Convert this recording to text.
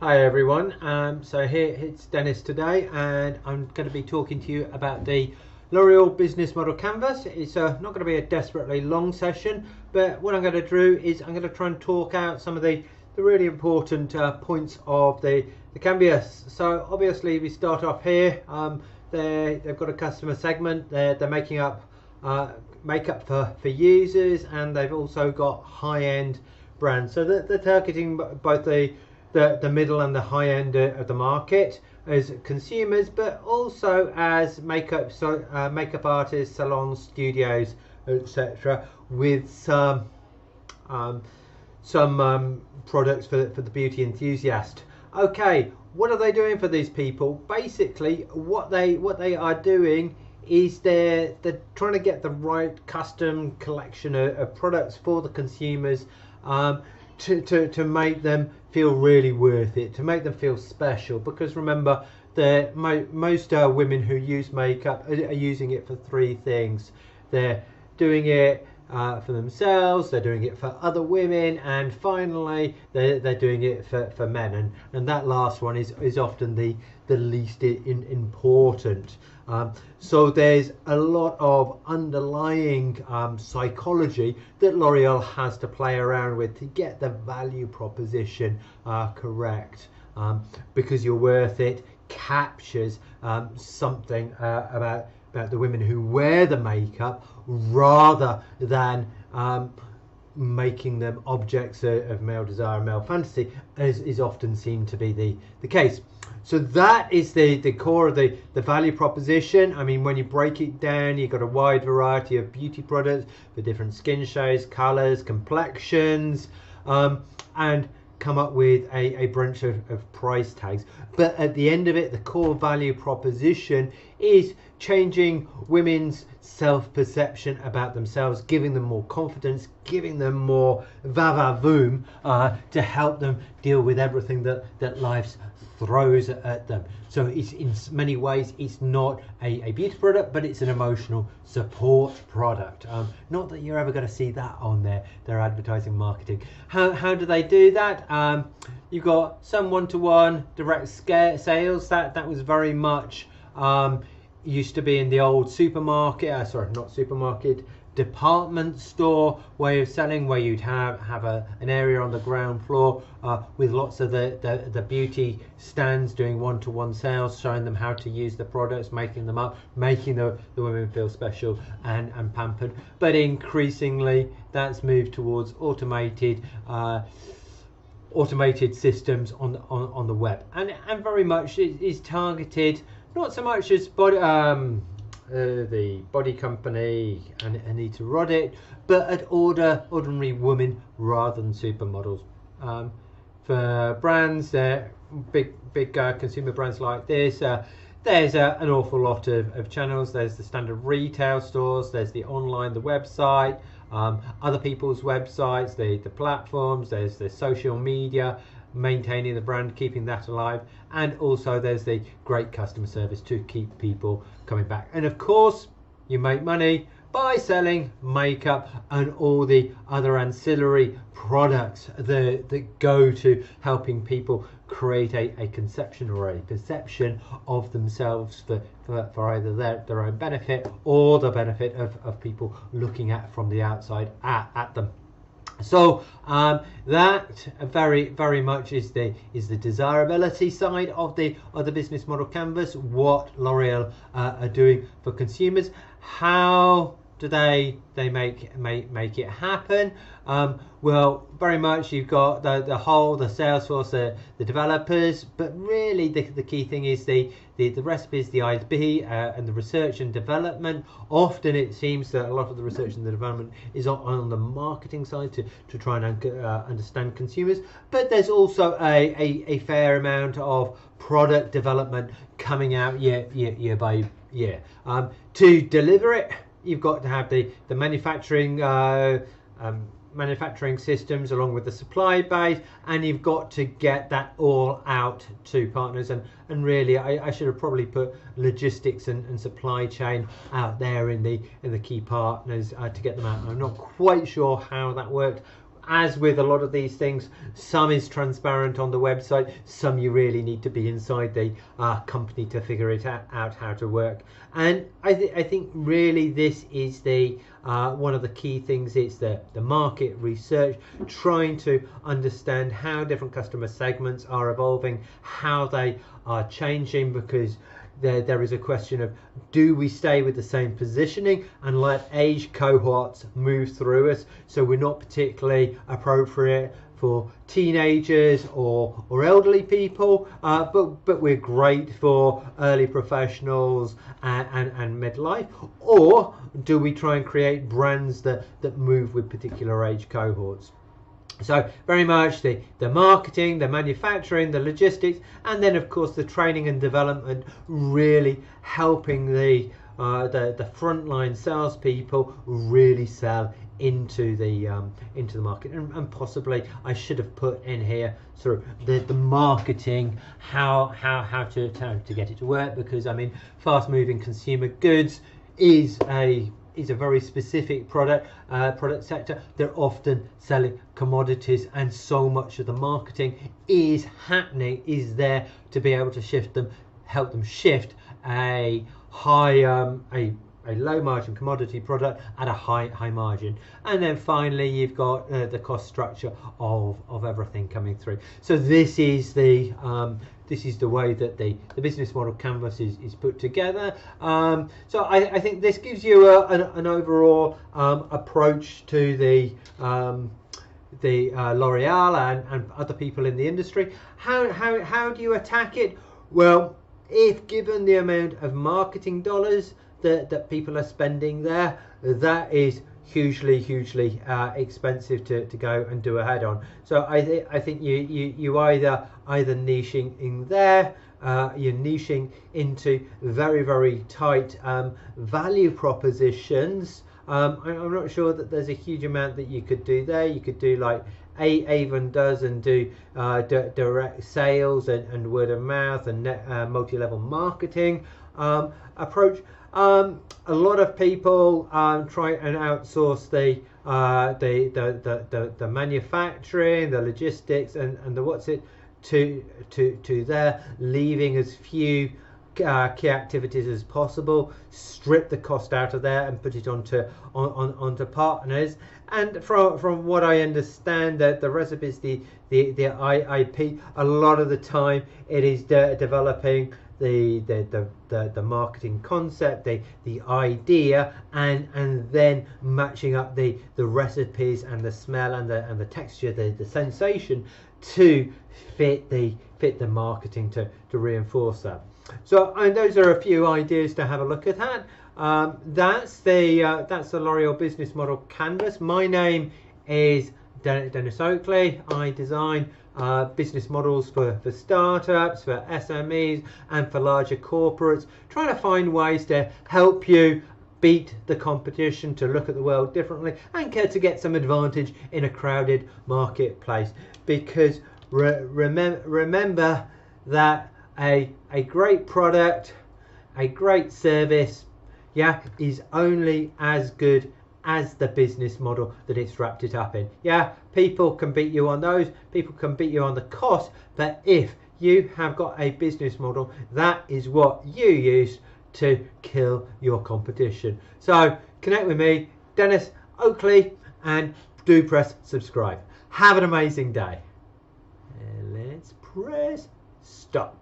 Hi everyone, so here it's Dennis today, and I'm going to be talking to you about the L'Oreal Business Model Canvas. It's not going to be a desperately long session, but what I'm going to do is I'm going to try and talk out some of the really important points of the canvas. So obviously we start off here. They've got a customer segment. They're making up makeup for users, and they've also got high-end brands. So they're targeting both the middle and the high end of the market as consumers, but also as makeup artists, salons, studios, etc., with some products for the beauty enthusiast. Okay, what are they doing for these people? Basically, what they are doing is they're trying to get the right custom collection of products for the consumers, to make them feel really worth it, to make them feel special. Because remember, most women who use makeup are using it for three things. They're doing it for themselves, they're doing it for other women, and finally they're doing it for men, and that last one is often the least important. So there's a lot of underlying psychology that L'Oreal has to play around with to get the value proposition correct, because you're worth it captures something about the women who wear the makeup, rather than making them objects of male desire and male fantasy, as is often seen to be the case. So that is the core of the value proposition. I mean, when you break it down, you've got a wide variety of beauty products for different skin shades, colours, complexions, and come up with a bunch of price tags. But at the end of it, the core value proposition is changing women's self-perception about themselves, giving them more confidence, giving them more va-va-voom, to help them deal with everything that life throws at them. So it's, in many ways, it's not a beauty product, but it's an emotional support product. Not that you're ever going to see that on their advertising marketing. How do they do that? You've got some one-to-one direct sales. That was very much used to be in the old supermarket, not supermarket, department store way of selling, where you'd have an area on the ground floor with lots of the beauty stands doing one-to-one sales, showing them how to use the products, making them up, making the women feel special and pampered. But increasingly that's moved towards automated systems on the web, and very much is targeted not so much as the body company and Anita Roddick, but at ordinary women rather than supermodels. For brands, big consumer brands like this, there's an awful lot of channels. There's the standard retail stores, there's the online, the website, other people's websites, the platforms, there's the social media, maintaining the brand, keeping that alive, and also there's the great customer service to keep people coming back. And of course, you make money by selling makeup and all the other ancillary products that go to helping people create a conception or a perception of themselves for either their own benefit or the benefit of people looking at from the outside at them. So that very much is the desirability side of the business model canvas. What L'Oreal are doing for consumers. How do they make it happen? Well, very much you've got the sales force, the developers, but really the key thing is the recipes, the IP, and the research and development. Often it seems that a lot of the research and the development is on the marketing side to try and understand consumers, but there's also a fair amount of product development coming out year by year. To deliver it, you've got to have the manufacturing systems along with the supply base, and you've got to get that all out to partners, and really I should have probably put logistics and supply chain out there in the key partners to get them out. I'm not quite sure how that worked as with a lot of these things, some is transparent on the website, some you really need to be inside the company to figure it out how to work. And I think really this is the one of the key things. It's the market research, trying to understand how different customer segments are evolving, how they are changing, because there is a question of, do we stay with the same positioning and let age cohorts move through us, so we're not particularly appropriate for teenagers or elderly people, but we're great for early professionals and midlife? Or do we try and create brands that move with particular age cohorts? So very much the marketing, the manufacturing, the logistics, and then of course the training and development, really helping the frontline salespeople really sell into the market. And possibly I should have put in here sort of the marketing, how to get it to work, because I mean, fast moving consumer goods is a very specific product sector. They're often selling commodities, and so much of the marketing is there to be able to help them shift a low margin commodity product at a high margin. And then finally you've got the cost structure of everything coming through. So this is the way that the business model canvas is put together. So I think this gives you an overall approach to the L'Oreal and other people in the industry. How do you attack it? Well, if given the amount of marketing dollars that people are spending there, that is hugely expensive to go and do a head on. So I think you either niching in there, you're niching into very tight value propositions. I'm not sure that there's a huge amount that you could do there. You could do like Avon does, and do direct sales and word of mouth and multi-level marketing approach. A lot of people try and outsource the manufacturing, the logistics, and the what's it to there, leaving as few key activities as possible, strip the cost out of there and put it onto partners. And from what I understand, that the recipes, the IP, a lot of the time it is developing the marketing concept, the idea, and then matching up the recipes and the smell and the texture, the sensation to fit the marketing to reinforce that. So those are a few ideas to have a look at that. That's the L'Oreal business model canvas. My name is Denis Oakley. I design business models for startups, for SMEs, and for larger corporates, trying to find ways to help you beat the competition, to look at the world differently, and to get some advantage in a crowded marketplace. Because remember that a great product, a great service, is only as good as the business model that it's wrapped it up in. People can beat you on those, people can beat you on the cost, but if you have got a business model, that is what you use to kill your competition. So connect with me, Denis Oakley, and do press subscribe. Have an amazing day. And let's press stop.